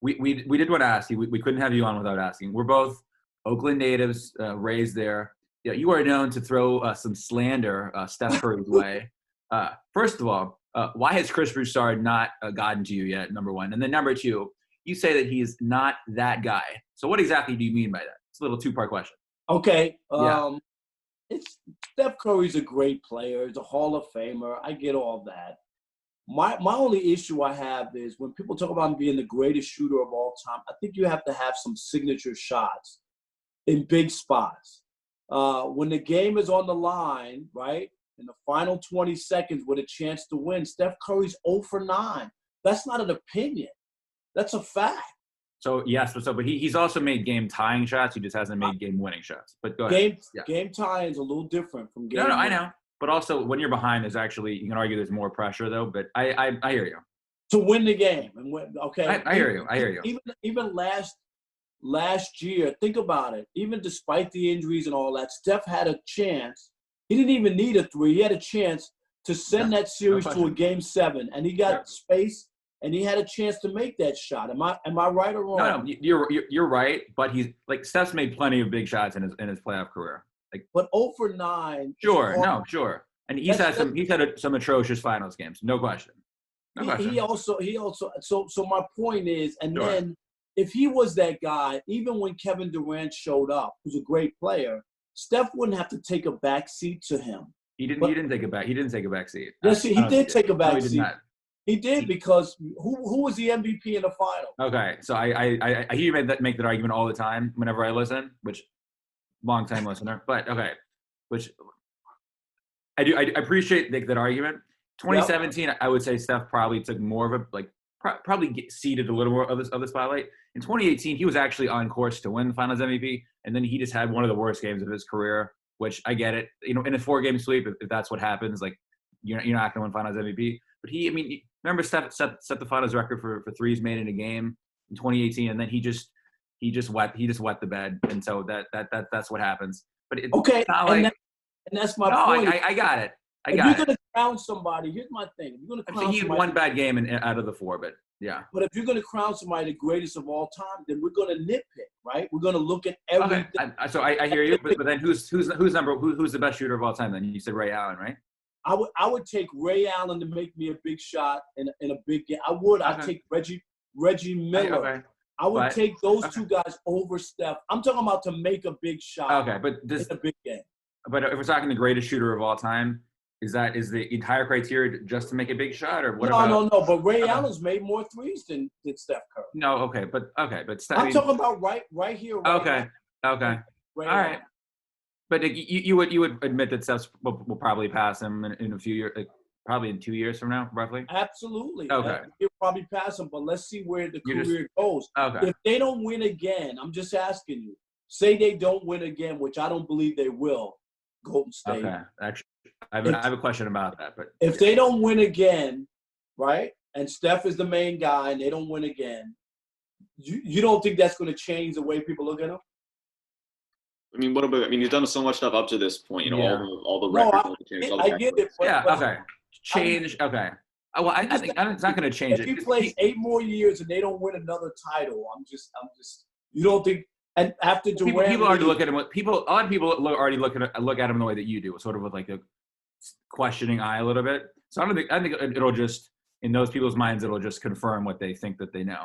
we did want to ask you. We couldn't have you on without asking. We're both Oakland natives, raised there. Yeah, you are known to throw some slander Steph Curry's way. First of all, why has Chris Broussard not gotten to you yet, number one? And then number two, you say that he's not that guy. So what exactly do you mean by that? It's a little two-part question. Okay. It's Steph Curry's a great player. He's a Hall of Famer. I get all that. My only issue I have is when people talk about him being the greatest shooter of all time, I think you have to have some signature shots in big spots. When the game is on the line, right, in the final 20 seconds with a chance to win, Steph Curry's 0 for 9. That's not an opinion. That's a fact. So, yes, but he's also made game-tying shots. He just hasn't made game-winning shots. But go ahead. Game-tying is a little different from game. No, I know. But also, when you're behind, there's actually, you can argue there's more pressure, though. But I hear you. To win the game. And okay. I hear you. Even last year, think about it. Even despite the injuries and all that, Steph had a chance. He didn't even need a 3. He had a chance to send that series to a Game 7. And he got space. And he had a chance to make that shot. Am I right or wrong? No, you're right. But he's like Steph's made plenty of big shots in his playoff career. Like, but 0 for 9. Sure. And he's had some atrocious finals games, no question. He also. So my point is, and then if he was that guy, even when Kevin Durant showed up, who's a great player, Steph wouldn't have to take a back seat to him. He didn't take a back seat. Yes, he did take a back seat. He did because who was the MVP in the final? Okay, so I hear you make that argument all the time whenever I listen, which long time listener, but okay, which I appreciate that argument. 2017, I would say Steph probably took more of a probably seeded a little more of the spotlight. In 2018, he was actually on course to win the Finals MVP, and then he just had one of the worst games of his career. Which I get it, in a 4-game sweep, if that's what happens, like you're not going to win Finals MVP. But remember Steph set the Finals record for threes made in a game in 2018, and then he just wet the bed, and so that's what happens. But it's not like, and that's my point. I got it. If you're going to crown somebody, here's my thing. If you're going to crown he had one bad game out of the 4, but yeah. But if you're going to crown somebody the greatest of all time, then we're going to nitpick, right? We're going to look at everything. Okay. So I hear you, but then who's the best shooter of all time? Then you said Ray Allen, right? I would take Ray Allen to make me a big shot in a big game. I'd take Reggie Miller. Okay. I would take those two guys over Steph. I'm talking about to make a big shot. Okay, but in a big game. But if we're talking the greatest shooter of all time, is the entire criteria just to make a big shot, or what? No. But Ray Allen's made more threes than Steph Curry. No, okay, but Steph. I'm talking about right here. Okay. All right. But you would admit that Steph will probably pass him in a few years, probably in 2 years from now, roughly? Absolutely. Okay. He'll probably pass him, but let's see where the career goes. Okay. If they don't win again, I'm just asking you, say they don't win again, which I don't believe they will, Golden State. Okay. Actually, I have a question about that. But if they don't win again, right, and Steph is the main guy and they don't win again, you don't think that's going to change the way people look at him? What about? He's done so much stuff up to this point. All the records. I get it. Okay. Change. Okay. Well, I think it's not going to change it. If he plays 8 more years and they don't win another title, I'm just. You don't think? And after Durant, people already look at him. A lot of people already look at him the way that you do, sort of with like a questioning eye a little bit. So I think it'll just, in those people's minds, it'll just confirm what they think that they know.